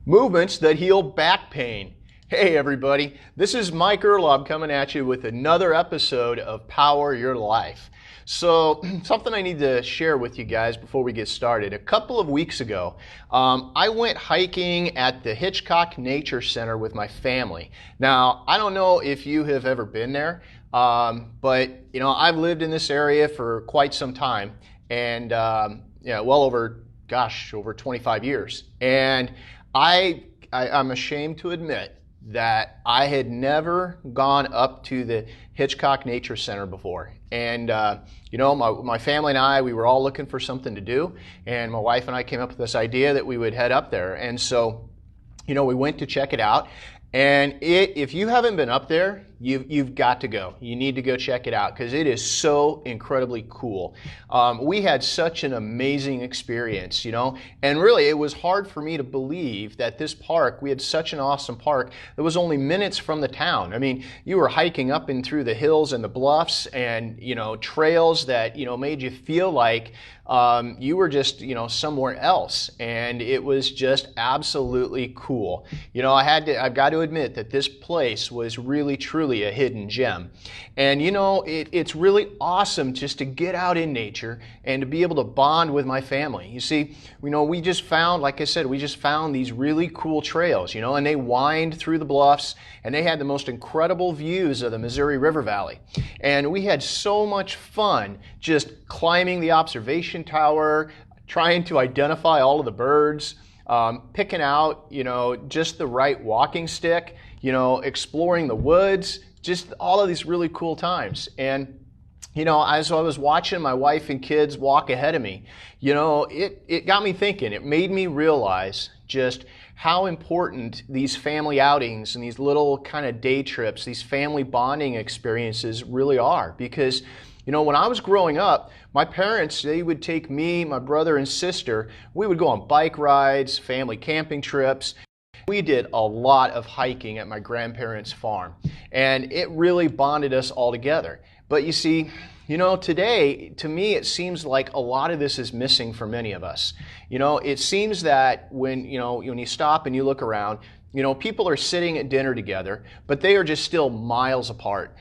Movements that heal back pain. Hey everybody, this is Mike Erlob coming at you with another episode of Power Your Life. So something I need to share with you guys before we get started. A couple of weeks ago, I went hiking at the Hitchcock Nature Center with my family. Now, I don't know if you have ever been there, but I've lived in this area for quite some time, and well over 25 years. And I'm ashamed to admit that I had never gone up to the Hitchcock Nature Center before. And my family and I, we were all looking for something to do, and my wife and I came up with this idea that we would head up there. And so, we went to check it out. And if you haven't been up there, you've got to go. You need to go check it out because it is so incredibly cool. We had such an amazing experience, and really it was hard for me to believe that this park, we had such an awesome park that was only minutes from the town. I mean, you were hiking up and through the hills and the bluffs and, trails that, made you feel like you were just, somewhere else. And it was just absolutely cool. I've got to admit that this place was really, truly a hidden gem. And it's really awesome just to get out in nature and to be able to bond with my family. You see, we just found, like I said, we just found these really cool trails, and they wind through the bluffs, and they had the most incredible views of the Missouri River Valley. And we had so much fun just climbing the observation tower, trying to identify all of the birds, picking out, just the right walking stick, exploring the woods, just all of these really cool times. And, as I was watching my wife and kids walk ahead of me, it got me thinking. It made me realize just how important these family outings and these little kind of day trips, these family bonding experiences really are. Because when I was growing up, my parents, they would take me, my brother and sister, we would go on bike rides, family camping trips. We did a lot of hiking at my grandparents' farm, and it really bonded us all together. But you see, today, to me, it seems like a lot of this is missing for many of us. It seems that when you stop and you look around, people are sitting at dinner together, but they are just still miles apart.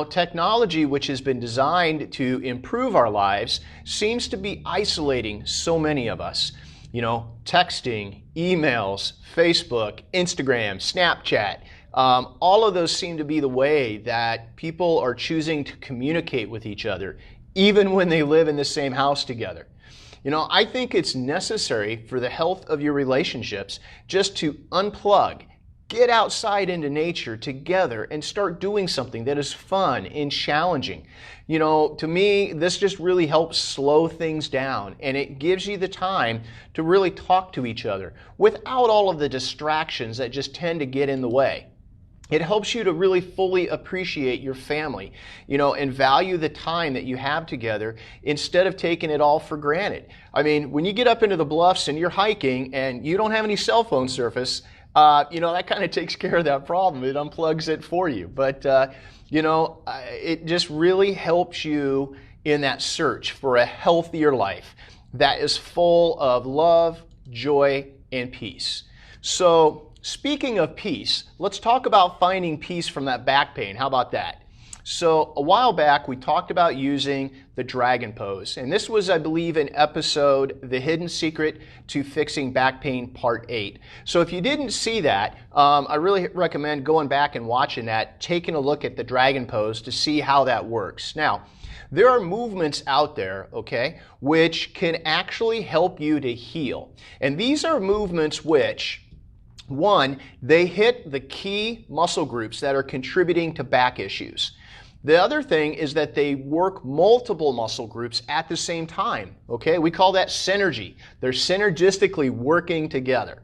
Technology, which has been designed to improve our lives, seems to be isolating so many of us. Texting, emails, Facebook, Instagram, Snapchat, all of those seem to be the way that people are choosing to communicate with each other, even when they live in the same house together. I think it's necessary for the health of your relationships just to unplug, get outside into nature together and start doing something that is fun and challenging. To me, this just really helps slow things down, and it gives you the time to really talk to each other without all of the distractions that just tend to get in the way. It helps you to really fully appreciate your family, and value the time that you have together instead of taking it all for granted. I mean, when you get up into the bluffs and you're hiking and you don't have any cell phone service, that kind of takes care of that problem. It unplugs it for you. But, it just really helps you in that search for a healthier life that is full of love, joy, and peace. So, speaking of peace, let's talk about finding peace from that back pain. How about that? So a while back, we talked about using the dragon pose. And this was, I believe, an episode, The Hidden Secret to Fixing Back Pain, Part 8. So if you didn't see that, I really recommend going back and watching that, taking a look at the dragon pose to see how that works. Now, there are movements out there, okay, which can actually help you to heal. And these are movements which, one, they hit the key muscle groups that are contributing to back issues. The other thing is that they work multiple muscle groups at the same time, okay? We call that synergy. They're synergistically working together.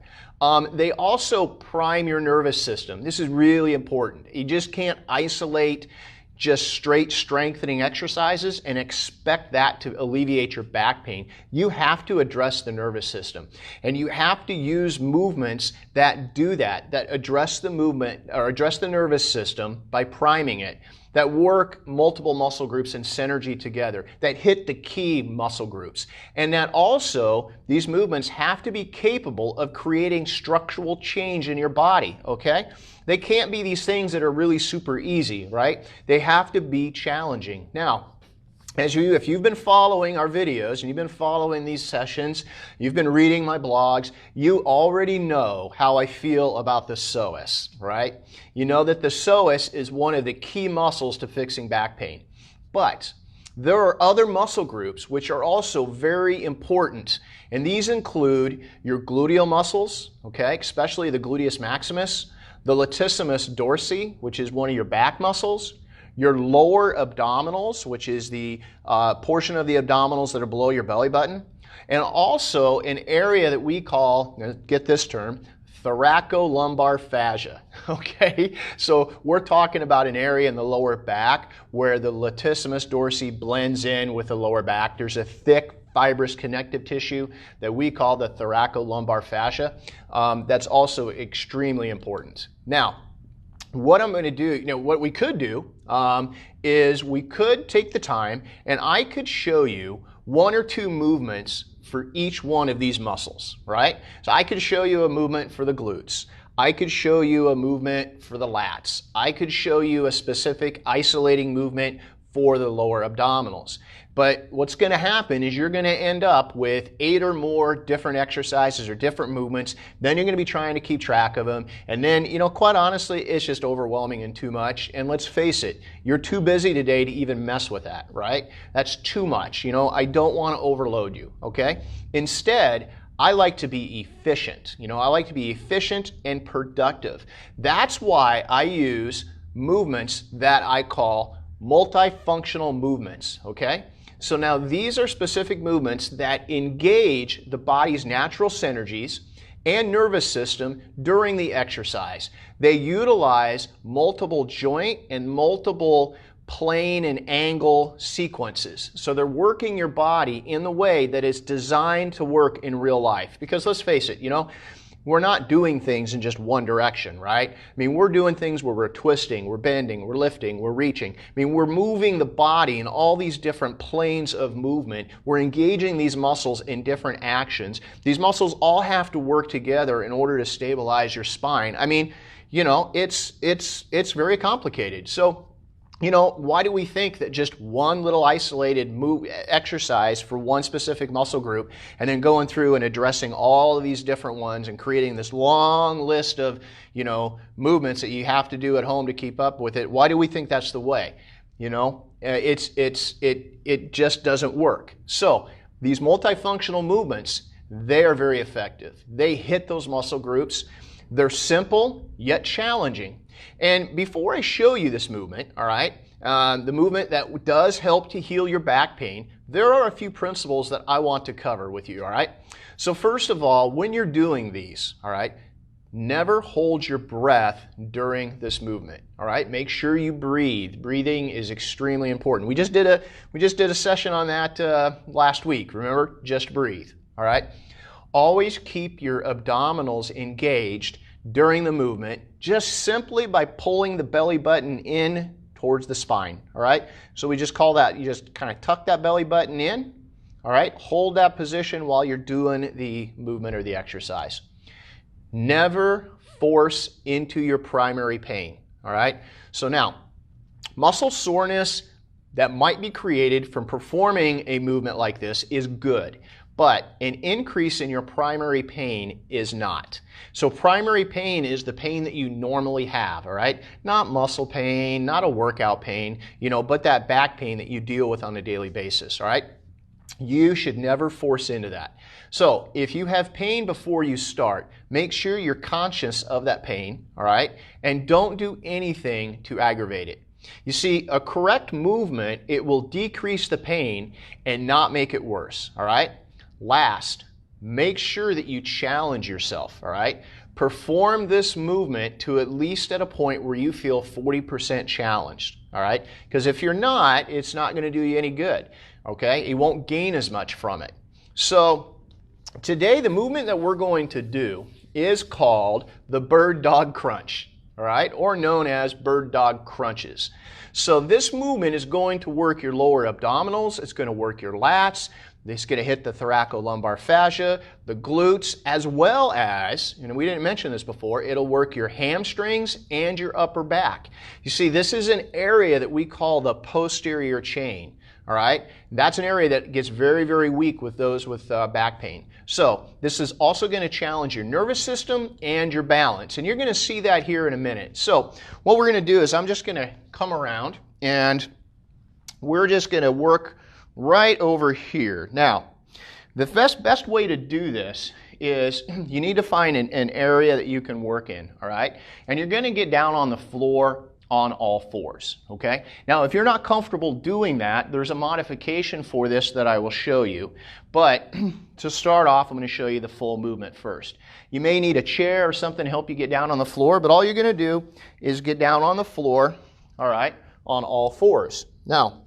They also prime your nervous system. This is really important. You just can't isolate just straight strengthening exercises and expect that to alleviate your back pain. You have to address the nervous system, and you have to use movements that do that, that address the movement or address the nervous system by priming it. that work multiple muscle groups in synergy together, that hit the key muscle groups. And that also, these movements have to be capable of creating structural change in your body, okay? They can't be these things that are really super easy, right? They have to be challenging. Now, if you've been following our videos and you've been following these sessions, you've been reading my blogs, you already know how I feel about the psoas, right? You know that the psoas is one of the key muscles to fixing back pain. But there are other muscle groups which are also very important, and these include your gluteal muscles, okay, especially the gluteus maximus, the latissimus dorsi, which is one of your back muscles, your lower abdominals, which is the portion of the abdominals that are below your belly button, and also an area that we call, get this term, thoracolumbar fascia, okay? So we're talking about an area in the lower back where the latissimus dorsi blends in with the lower back. There's a thick, fibrous connective tissue that we call the thoracolumbar fascia. That's also extremely important. Now, what I'm going to do, what we could do is we could take the time and I could show you one or two movements for each one of these muscles, right? So I could show you a movement for the glutes. I could show you a movement for the lats. I could show you a specific isolating movement for the lower abdominals. But what's going to happen is you're going to end up with 8 or more different exercises or different movements. Then you're going to be trying to keep track of them. And then, quite honestly, it's just overwhelming and too much. And let's face it, you're too busy today to even mess with that, right? That's too much. I don't want to overload you, okay? Instead, I like to be efficient. I like to be efficient and productive. That's why I use movements that I call multifunctional movements, okay? So now these are specific movements that engage the body's natural synergies and nervous system during the exercise. They utilize multiple joint and multiple plane and angle sequences. So they're working your body in the way that is designed to work in real life. Because let's face it, we're not doing things in just one direction, right? I mean, we're doing things where we're twisting, we're bending, we're lifting, we're reaching. I mean, we're moving the body in all these different planes of movement. We're engaging these muscles in different actions. These muscles all have to work together in order to stabilize your spine. I mean, it's very complicated. So, why do we think that just one little isolated exercise for one specific muscle group and then going through and addressing all of these different ones and creating this long list of, movements that you have to do at home to keep up with it, why do we think that's the way? It just doesn't work. So these multifunctional movements, they are very effective. They hit those muscle groups. They're simple yet challenging. And before I show you this movement, all right, the movement that does help to heal your back pain, there are a few principles that I want to cover with you, all right? So first of all, when you're doing these, all right, never hold your breath during this movement, all right? Make sure you breathe. Breathing is extremely important. We just did a session on that last week. Remember, just breathe, all right? Always keep your abdominals engaged during the movement, just simply by pulling the belly button in towards the spine, all right? So we just call that, you just kind of tuck that belly button in, all right? Hold that position while you're doing the movement or the exercise. Never force into your primary pain, all right? So now, muscle soreness that might be created from performing a movement like this is good. But an increase in your primary pain is not. So primary pain is the pain that you normally have, all right? Not muscle pain, not a workout pain, but that back pain that you deal with on a daily basis, all right? You should never force into that. So if you have pain before you start, make sure you're conscious of that pain, all right? And don't do anything to aggravate it. You see, a correct movement, it will decrease the pain and not make it worse, all right? Last, make sure that you challenge yourself, all right? Perform this movement to at least at a point where you feel 40% challenged, all right? Because if you're not, it's not going to do you any good, okay? You won't gain as much from it. So today, the movement that we're going to do is called the bird dog crunch, all right, or known as bird dog crunches. So this movement is going to work your lower abdominals, it's going to work your lats, it's going to hit the thoracolumbar fascia, the glutes, as well as, and we didn't mention this before, it'll work your hamstrings and your upper back. You see, this is an area that we call the posterior chain. All right, that's an area that gets very, very weak with those with back pain. So this is also going to challenge your nervous system and your balance, and you're going to see that here in a minute. So what we're going to do is I'm just going to come around and we're just going to work right over here. Now, the best way to do this is you need to find an area that you can work in, all right? And you're going to get down on the floor on all fours, okay? Now, if you're not comfortable doing that, there's a modification for this that I will show you. But to start off, I'm going to show you the full movement first. You may need a chair or something to help you get down on the floor, but all you're going to do is get down on the floor, all right, on all fours. Now,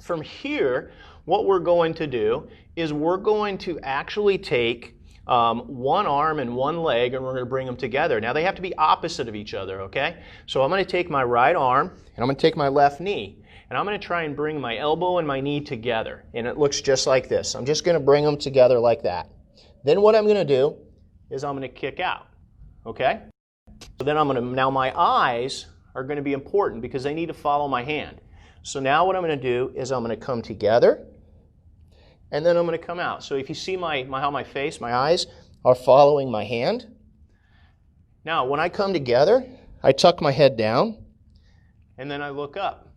from here, what we're going to do is we're going to actually take one arm and one leg, and we're going to bring them together. Now, they have to be opposite of each other, okay? So I'm going to take my right arm, and I'm going to take my left knee, and I'm going to try and bring my elbow and my knee together. And it looks just like this. I'm just going to bring them together like that. Then what I'm going to do is I'm going to kick out, okay? So then now my eyes are going to be important because they need to follow my hand. So now what I'm going to do is I'm going to come together, and then I'm going to come out. So if you see how my face, my eyes are following my hand. Now, when I come together, I tuck my head down, and then I look up.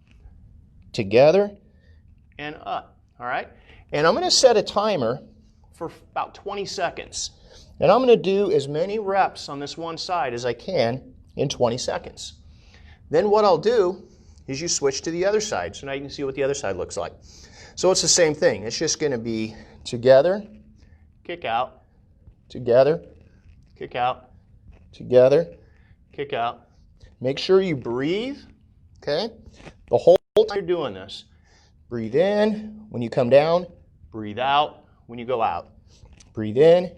Together and up, all right? And I'm going to set a timer for about 20 seconds. And I'm going to do as many reps on this one side as I can in 20 seconds. Then what I'll do is you switch to the other side. So now you can see what the other side looks like. So it's the same thing. It's just going to be together, kick out, together, kick out, together, kick out. Make sure you breathe, okay? The whole time you're doing this. Breathe in when you come down, breathe out when you go out. Breathe in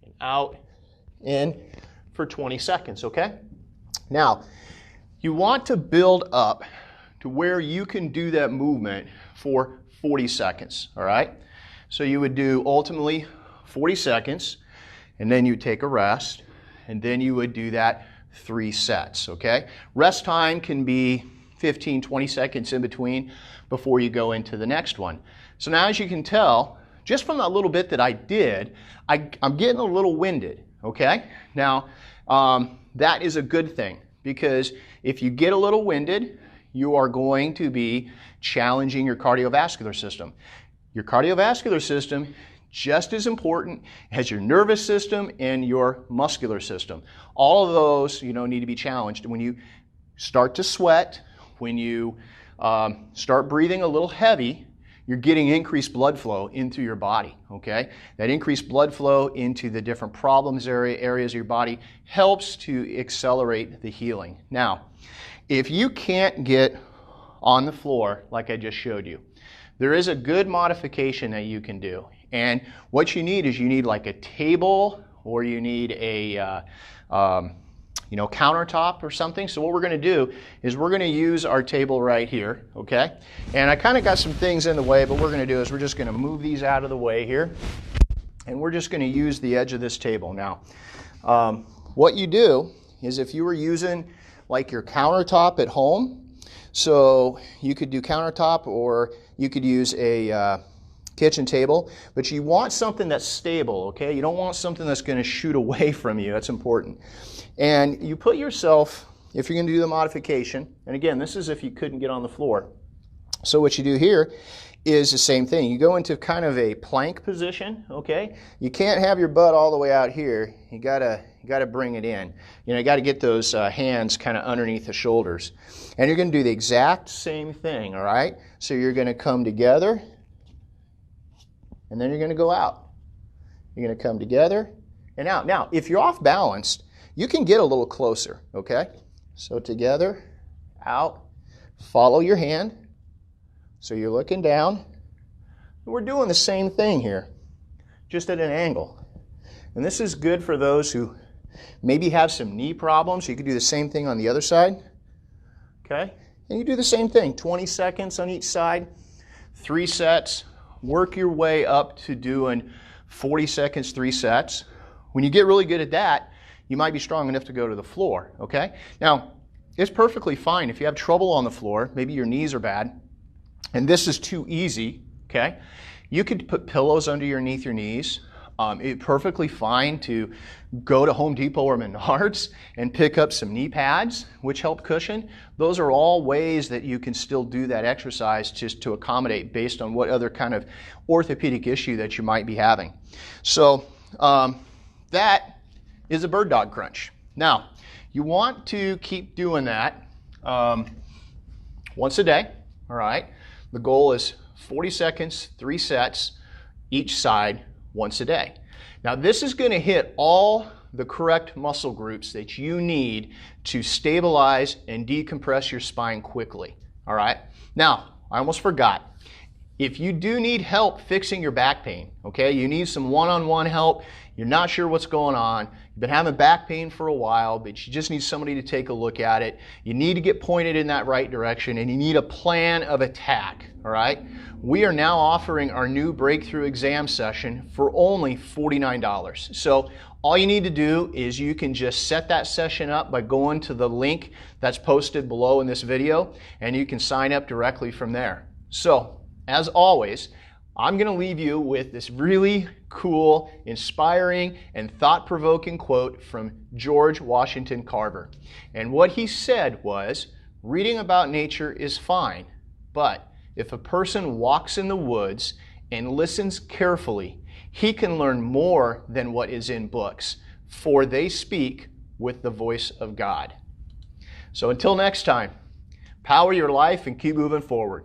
and out, in for 20 seconds, okay? Now, you want to build up to where you can do that movement for 40 seconds, all right? So you would do ultimately 40 seconds, and then you take a rest, and then you would do that 3 sets, okay? Rest time can be 15, 20 seconds in between before you go into the next one. So now, as you can tell, just from that little bit that I did, I'm getting a little winded, okay? Now, that is a good thing, because if you get a little winded, you are going to be challenging your cardiovascular system. Your cardiovascular system, just as important as your nervous system and your muscular system. All of those, need to be challenged. When you start to sweat, when you start breathing a little heavy, you're getting increased blood flow into your body, okay? That increased blood flow into the different areas of your body helps to accelerate the healing. Now, if you can't get on the floor like I just showed you, there is a good modification that you can do. And what you need is like a table, or you need a countertop or something. So what we're going to do is we're going to use our table right here, okay? And I kind of got some things in the way, but what we're going to do is we're just going to move these out of the way here, and we're just going to use the edge of this table. Now, what you do is, if you were using like your countertop at home, so you could do countertop, or you could use a kitchen table, but you want something that's stable, okay? You don't want something that's going to shoot away from you. That's important. And you put yourself, if you're going to do the modification, and again, this is if you couldn't get on the floor. So what you do here is the same thing. You go into kind of a plank position, okay? You can't have your butt all the way out here. You gotta bring it in. You got to get those hands kind of underneath the shoulders. And you're going to do the exact same thing, all right? So you're going to come together, and then you're going to go out. You're going to come together and out. Now, if you're off balanced, you can get a little closer, okay? So together, out, follow your hand. So you're looking down. We're doing the same thing here, just at an angle. And this is good for those who maybe have some knee problems. You could do the same thing on the other side. Okay? And you do the same thing, 20 seconds on each side, 3 sets. Work your way up to doing 40 seconds, 3 sets. When you get really good at that, you might be strong enough to go to the floor, okay? Now, it's perfectly fine if you have trouble on the floor, maybe your knees are bad, and this is too easy, okay? You could put pillows underneath your knees. It's perfectly fine to go to Home Depot or Menards and pick up some knee pads, which help cushion. Those are all ways that you can still do that exercise just to accommodate based on what other kind of orthopedic issue that you might be having. So that is a bird dog crunch. Now, you want to keep doing that once a day, all right? The goal is 40 seconds, 3 sets, each side, once a day. Now this is going to hit all the correct muscle groups that you need to stabilize and decompress your spine quickly. All right. Now, I almost forgot. If you do need help fixing your back pain, okay, you need some one-on-one help, you're not sure what's going on, you've been having back pain for a while, but you just need somebody to take a look at it, you need to get pointed in that right direction, and you need a plan of attack, all right? We are now offering our new breakthrough exam session for only $49. So all you need to do is you can just set that session up by going to the link that's posted below in this video, and you can sign up directly from there. So, as always, I'm going to leave you with this really cool, inspiring, and thought-provoking quote from George Washington Carver. And what he said was, reading about nature is fine, but if a person walks in the woods and listens carefully, he can learn more than what is in books, for they speak with the voice of God. So until next time, power your life and keep moving forward.